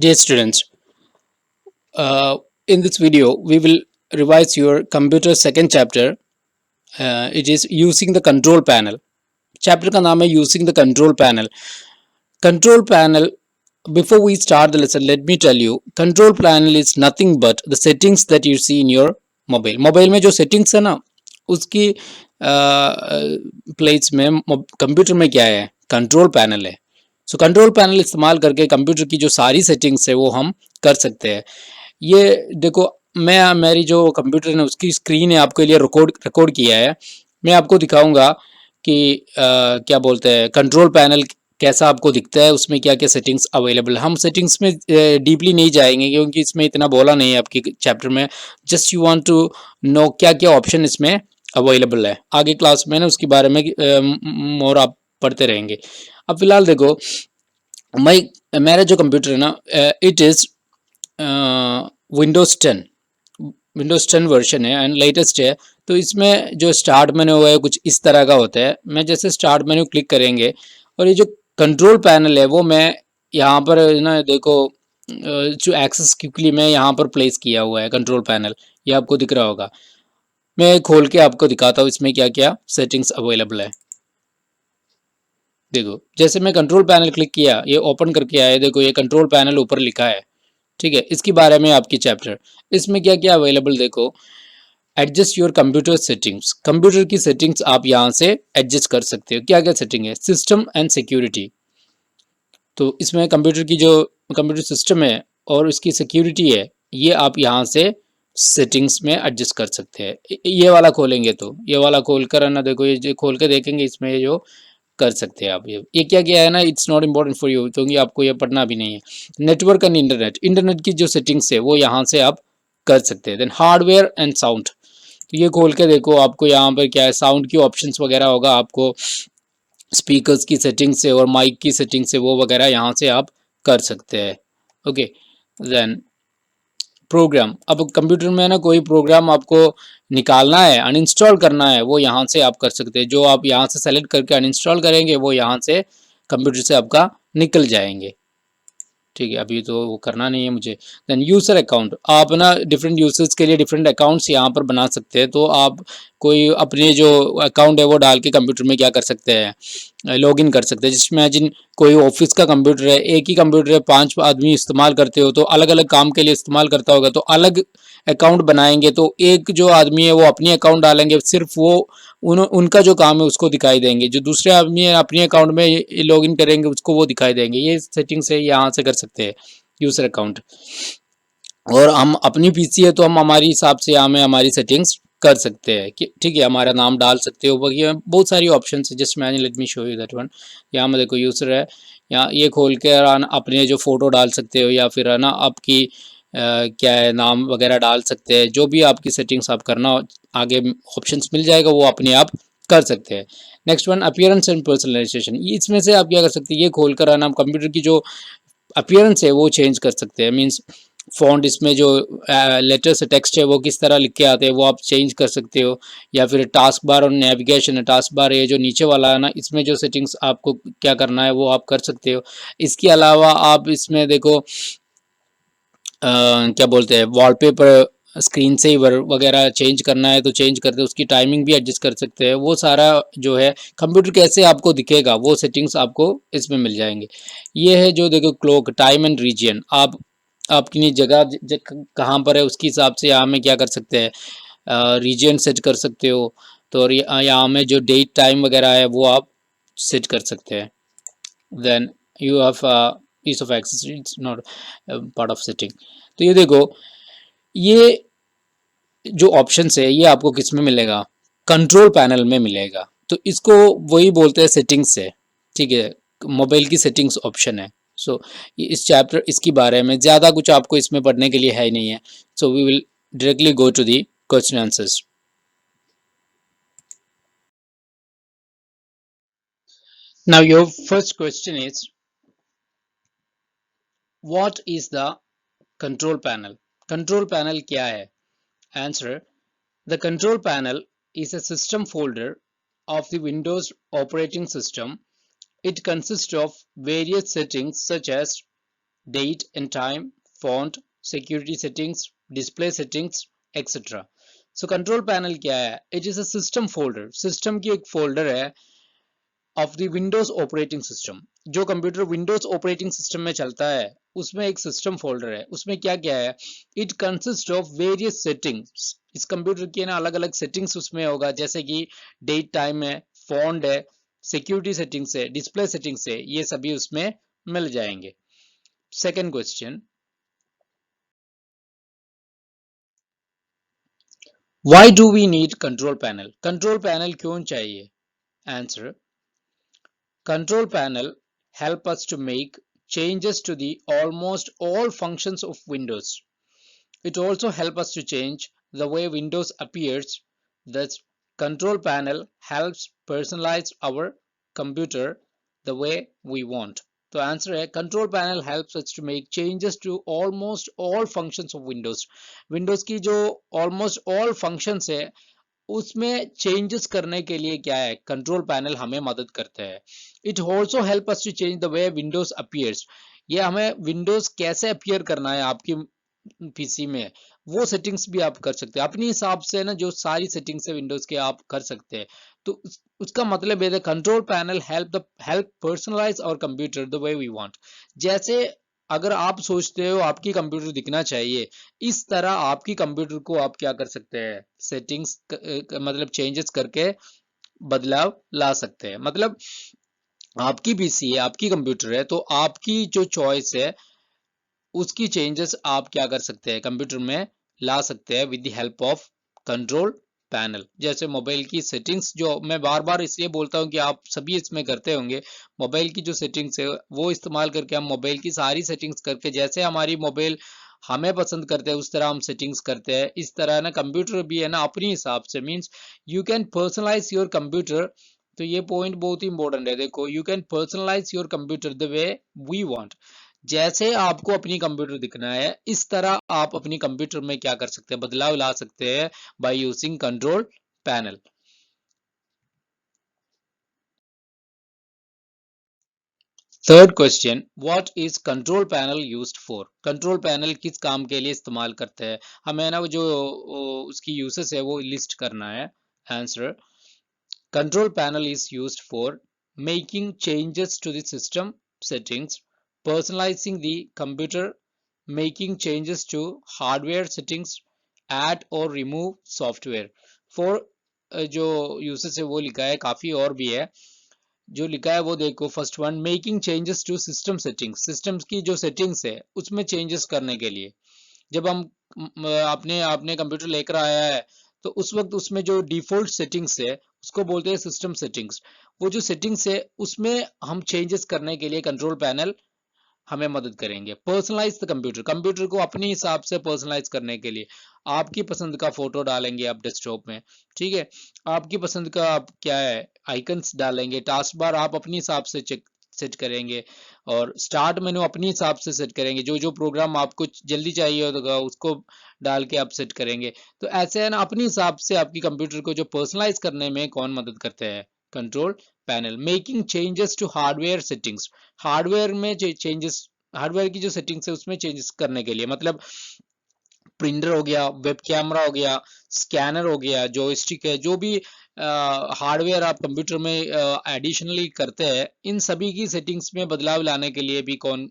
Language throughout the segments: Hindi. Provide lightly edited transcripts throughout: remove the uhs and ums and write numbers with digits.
Dear students, in this video we will revise your computer second chapter. It is using the control panel. Chapter का नाम है using the control panel. Control panel. Before we start the lesson, let me tell you, control panel is nothing but the settings that you see in your mobile. Mobile में जो settings है ना, उसकी प्लेस में कंप्यूटर में क्या है, कंट्रोल पैनल है. सो कंट्रोल पैनल इस्तेमाल करके कंप्यूटर की जो सारी सेटिंग्स है वो हम कर सकते हैं. ये देखो, मैं मेरी जो कंप्यूटर है उसकी स्क्रीन है आपके लिए रिकॉर्ड किया है. मैं आपको दिखाऊंगा कि क्या बोलते हैं कंट्रोल पैनल कैसा आपको दिखता है, उसमें क्या क्या सेटिंग्स अवेलेबल है. हम सेटिंग्स में डीपली नहीं जाएंगे क्योंकि इसमें इतना बोला नहीं है आपके चैप्टर में. Just you want to know क्या क्या ऑप्शन इसमें अवेलेबल है. आगे क्लास में ना उसके बारे में मोर आप पढ़ते रहेंगे. अब फिलहाल देखो, मेरा जो कंप्यूटर है ना, इट इज़ विंडोज़ 10 वर्जन है एंड लेटेस्ट है. तो इसमें जो स्टार्ट मेन्यू है कुछ इस तरह का होता है. मैं जैसे स्टार्ट मेन्यू क्लिक करेंगे और ये जो कंट्रोल पैनल है वो मैं यहाँ पर ना देखो, जो एक्सेस क्विकली मैं यहाँ पर प्लेस किया हुआ है कंट्रोल पैनल, ये आपको दिख रहा होगा. मैं खोल के आपको दिखाता हूँ इसमें क्या क्या सेटिंग्स अवेलेबल है. देखो, जैसे मैं कंट्रोल पैनल क्लिक किया, ये ओपन करके आया. देखो ये कंट्रोल पैनल ऊपर लिखा है, ठीक है. इसके बारे में आपकी चैप्टर, इसमें क्या क्या अवेलेबल देखो. Adjust your computer settings, computer की सेटिंग्स आप यहाँ से एडजस्ट कर सकते हो. क्या क्या सेटिंग है, सिस्टम एंड सिक्योरिटी. तो इसमें कंप्यूटर की जो कंप्यूटर सिस्टम है और उसकी सिक्योरिटी है, ये आप यहाँ से सेटिंग्स में एडजस्ट कर सकते हैं. ये वाला खोलेंगे तो ये वाला खोल कर है ना, देखो ये जो खोल के देखेंगे इसमें ये जो कर सकते हैं आप. ये क्या क्या है ना, it's not important for you क्योंकि आपको ये पढ़ना भी नहीं है. नेटवर्क एंड इंटरनेट की जो सेटिंग्स है वो यहाँ से आप कर सकते हैं. देन हार्डवेयर एंड साउंड, तो ये खोल के देखो आपको यहाँ पर क्या है, साउंड की ऑप्शंस वगैरह होगा. आपको स्पीकर्स की सेटिंग्स है और माइक की सेटिंग्स है वो वगैरह यहाँ से आप कर सकते हैं. ओके. देन प्रोग्राम, अब कंप्यूटर में ना कोई प्रोग्राम आपको निकालना है, अनइंस्टॉल करना है, वो यहाँ से आप कर सकते हैं. जो आप यहाँ से सेलेक्ट करके अनइंस्टॉल करेंगे वो यहाँ से कंप्यूटर से आपका निकल जाएंगे. ठीक है, अभी तो वो करना नहीं है मुझे. देन यूज़र अकाउंट, आप ना डिफरेंट यूजर्स के लिए डिफरेंट अकाउंट्स यहाँ पर बना सकते हैं. तो आप कोई अपने जो अकाउंट है वो डाल के कंप्यूटर में क्या कर सकते हैं, लॉगिन कर सकते हैं. जिसमें जिन कोई ऑफिस का कंप्यूटर है, एक ही कंप्यूटर है, 5 आदमी इस्तेमाल करते हो तो अलग अलग काम के लिए इस्तेमाल करता होगा, तो अलग अकाउंट बनाएंगे. तो एक जो आदमी है वो अपनी अकाउंट डालेंगे, सिर्फ वो उनका जो काम है उसको दिखाई देंगे. जो दूसरे आदमी है अपने अकाउंट में लॉगिन करेंगे उसको वो दिखाई देंगे. ये सेटिंग्स है, यहाँ से कर सकते हैं यूज़र अकाउंट. और हम अपनी पीसी है तो हम हमारी हिसाब से यहाँ में हमारी सेटिंग्स कर सकते हैं कि ठीक है, हमारा नाम डाल सकते हो. बाकी बहुत सारी ऑप्शन है. जस्ट मैंने let me show you that one. यहाँ में देखो यूज़र है, यहाँ ये खोल के अपने जो फ़ोटो डाल सकते हो या फिर है ना आपकी क्या है नाम वगैरह डाल सकते हैं. जो भी आपकी सेटिंग्स आप करना आगे ऑप्शंस मिल जाएगा वो अपने आप कर सकते हैं. Next one, appearance and personalization. इसमें से आप क्या कर सकते हैं, ये खोल कर आना कंप्यूटर की जो अपीयरेंस है वो चेंज कर सकते हैं. मीन्स फॉन्ट, इसमें जो लेटर्स टेक्स्ट है वो किस तरह लिख के आते हैं वो आप चेंज कर सकते हो. या फिर टास्क बार और नेविगेशन है, टास्क बार ये जो नीचे वाला है ना, इसमें जो सेटिंग्स आपको क्या करना है वो आप कर सकते हो. इसके अलावा आप इसमें देखो क्या बोलते हैं, वॉलपेपर, स्क्रीन सेवर वगैरह चेंज करना है तो चेंज करते हैं. उसकी टाइमिंग भी एडजस्ट कर सकते हैं. वो सारा जो है कंप्यूटर कैसे आपको दिखेगा वो सेटिंग्स आपको इसमें मिल जाएंगे. ये है जो देखो क्लॉक, टाइम एंड रीजन. आप आपकी जगह कहाँ पर है उसके हिसाब से यहाँ में क्या कर सकते हैं, रीजन सेट कर सकते हो. तो यहाँ में जो डेट टाइम वगैरह है वो आप सेट कर सकते हैं. Then you have piece of access, it's not part of setting. तो ये देखो, ये जो ऑप्शन है ये आपको किस में मिलेगा, कंट्रोल पैनल में मिलेगा. तो इसको वही बोलते हैं सेटिंग्स है. ठीक है, मोबाइल की सेटिंग्स ऑप्शन है. सो इस चैप्टर इसके बारे में ज़्यादा कुछ आपको इसमें पढ़ने के लिए है ही नहीं है. So we will directly go to the question answers. Now your first question is, what is the control panel. Control panel क्या है? Answer, the control panel is a system folder of the Windows operating system. It consists of various settings such as date and time, font, security settings, display settings, etc. So control panel क्या है? It is a system folder. System की एक folder है of the Windows operating system. जो कंप्यूटर Windows operating system में चलता है उसमें एक system folder है. उसमें क्या क्या है? It consists of various settings. इस कंप्यूटर की ना अलग अलग settings उसमें होगा, जैसे कि date time है, font है, security settings है, display settings है, ये सभी उसमें मिल जाएंगे. Second question, why do we need control panel? Control panel क्यों चाहिए? Answer, control panel help us to make changes to the almost all functions of Windows. It also help us to change the way Windows appears. Thus, control panel helps personalize our computer the way we want. तो आंसर है control panel helps us to make changes to almost all functions of Windows. Windows की जो ऑलमोस्ट ऑल फंक्शंस है उसमें चेंजेस करने के लिए क्या है, कंट्रोल पैनल हमें मदद करता है. It also help us to change the way Windows appears. ये हमें विंडोज कैसे अपीयर करना है आपकी पीसी में, वो सेटिंग्स भी आप कर सकते हैं अपने हिसाब से ना. जो सारी सेटिंग्स है विंडोज के आप कर सकते हैं. तो उसका मतलब है control panel help personalize our computer the way we want. जैसे अगर आप सोचते हो आपकी कंप्यूटर दिखना चाहिए, इस तरह आपकी कंप्यूटर को आप क्या कर सकते हैं, सेटिंग्स मतलब चेंजेस करके बदलाव ला सकते हैं. मतलब आपकी पीसी है, आपकी कंप्यूटर है, तो आपकी जो चॉइस है उसकी चेंजेस आप क्या कर सकते हैं, कंप्यूटर में ला सकते हैं with the help of control panel. जैसे मोबाइल की सेटिंग्स, जो मैं बार बार इसलिए बोलता हूं कि आप सभी इसमें करते होंगे, मोबाइल की जो सेटिंग्स है वो इस्तेमाल करके हम मोबाइल की सारी सेटिंग्स करके, जैसे हमारी मोबाइल हमें पसंद करते हैं उस तरह हम सेटिंग्स करते हैं. इस तरह ना कंप्यूटर भी है ना अपने हिसाब से, means you can personalize your computer. तो ये पॉइंट बहुत ही इंपॉर्टेंट है. देखो, you can personalize your computer the way we want. जैसे आपको अपनी कंप्यूटर दिखना है इस तरह आप अपनी कंप्यूटर में क्या कर सकते हैं, बदलाव ला सकते हैं by using control panel. Third question, what is control panel used for? Control panel किस काम के लिए इस्तेमाल करते हैं? हमें ना वो जो उसकी यूसेस है वो लिस्ट करना है. Answer, control panel is used for making changes to the system settings, personalizing the computer, making changes to hardware settings, add or remove software. For जो यूसेस है वो लिखा है, काफी और भी है. जो लिखा है वो देखो, first one, making changes to system settings. Systems की जो सेटिंग्स है उसमें चेंजेस करने के लिए. जब हम अपने अपने कंप्यूटर लेकर आया है तो उस वक्त उसमें जो डिफॉल्ट सेटिंग्स है उसको बोलते हैं सिस्टम सेटिंग्स. वो जो सेटिंग्स है उसमें हम चेंजेस करने के लिए कंट्रोल पैनल हमें मदद करेंगे. पर्सनलाइज द कंप्यूटर, कंप्यूटर को अपने हिसाब से पर्सनलाइज करने के लिए आपकी पसंद का फोटो डालेंगे आप डेस्कटॉप में, ठीक है. आपकी पसंद का आप क्या है आइकन्स डालेंगे, टास्क बार आप अपने हिसाब से चेक सेट करेंगे, और स्टार्ट मेनू अपने हिसाब से सेट करेंगे. जो जो प्रोग्राम आपको जल्दी चाहिए होगा उसको डाल के आप सेट करेंगे. तो ऐसे है ना, अपने हिसाब से आपकी कंप्यूटर को जो पर्सनलाइज करने में कौन मदद करते हैं, control panel. Making changes to hardware settings, hardware में चेंजेस, हार्डवेयर की जो सेटिंग्स है उसमें चेंजेस करने के लिए, मतलब प्रिंटर हो गया, वेब कैमरा हो गया, स्कैनर हो गया, जॉयस्टिक है, जो भी हार्डवेयर आप कंप्यूटर में एडिशनली करते हैं, इन सभी की सेटिंग्स में बदलाव लाने के लिए भी कौन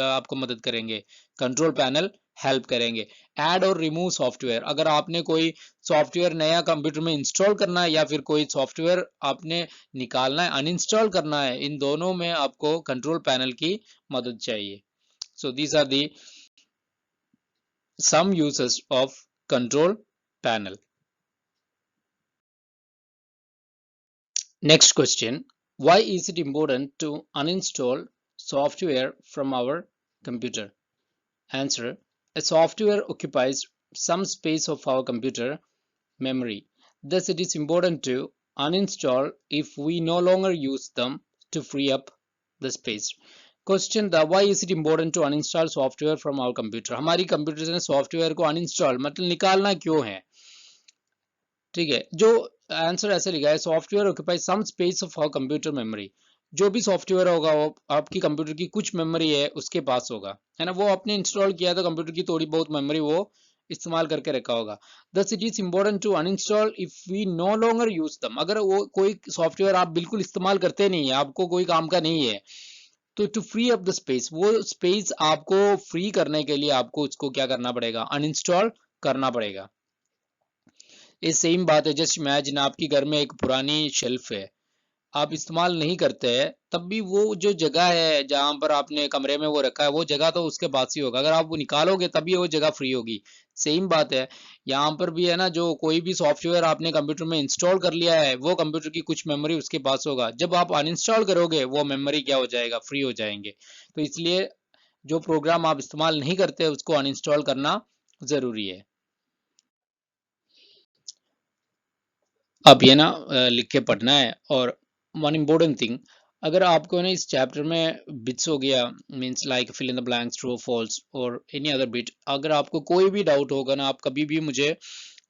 आपको मदद करेंगे, कंट्रोल पैनल हेल्प करेंगे. ऐड और रिमूव सॉफ्टवेयर, अगर आपने कोई सॉफ्टवेयर नया कंप्यूटर में इंस्टॉल करना है या फिर कोई सॉफ्टवेयर आपने निकालना है, अनइंस्टॉल करना है, इन दोनों में आपको कंट्रोल पैनल की मदद चाहिए. So these are the some uses of control panel. Next question, why is it important to uninstall software from our computer? Answer, a software occupies some space of our computer memory. Thus it is important to uninstall if we no longer use them to free up the space. Question था, why is it important to uninstall software from our computer? हमारी कंप्यूटर से सॉफ्टवेयर को अनइंस्टॉल मतलब निकालना क्यों है, ठीक है. जो आंसर ऐसे लिखा है, software occupy some space of our computer memory. जो भी सॉफ्टवेयर होगा वो आपकी कंप्यूटर की कुछ मेमोरी है उसके पास होगा, है ना। वो आपने इंस्टॉल किया तो कंप्यूटर की थोड़ी बहुत मेमोरी वो इस्तेमाल करके रखा होगा। Thus it is important to uninstall if we no longer use them. अगर वो कोई सॉफ्टवेयर आप बिल्कुल इस्तेमाल करते नहीं है, आपको कोई काम का नहीं है, तो to free up the space, वो स्पेस आपको फ्री करने के लिए आपको उसको क्या करना पड़ेगा, अनइंस्टॉल करना पड़ेगा। ये सेम बात है, जस्ट इमेजिन आपकी घर में एक पुरानी शेल्फ है, आप इस्तेमाल नहीं करते हैं, तब भी वो जो जगह है जहां पर आपने कमरे में वो रखा है, वो जगह तो उसके पास ही होगा। अगर आप वो निकालोगे तभी वो जगह फ्री होगी। सेम बात है यहाँ पर भी, है ना। जो कोई भी सॉफ्टवेयर आपने कंप्यूटर में इंस्टॉल कर लिया है, वो कंप्यूटर की कुछ मेमोरी उसके पास होगा। जब आप अनइंस्टॉल करोगे वो मेमोरी क्या हो जाएगा, फ्री हो जाएंगे। तो इसलिए जो प्रोग्राम आप इस्तेमाल नहीं करते उसको अनइंस्टॉल करना जरूरी है। अब ये ना लिख के पढ़ना है। और वन इम्पोर्टेंट थिंग, अगर आपको ना इस चैप्टर में बिट्स हो गया, means like fill in the blanks, true और फॉल्स और एनी अदर बिट, अगर आपको कोई भी डाउट होगा ना, आप कभी भी मुझे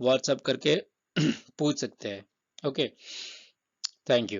व्हाट्सएप करके पूछ सकते हैं। Okay, thank you.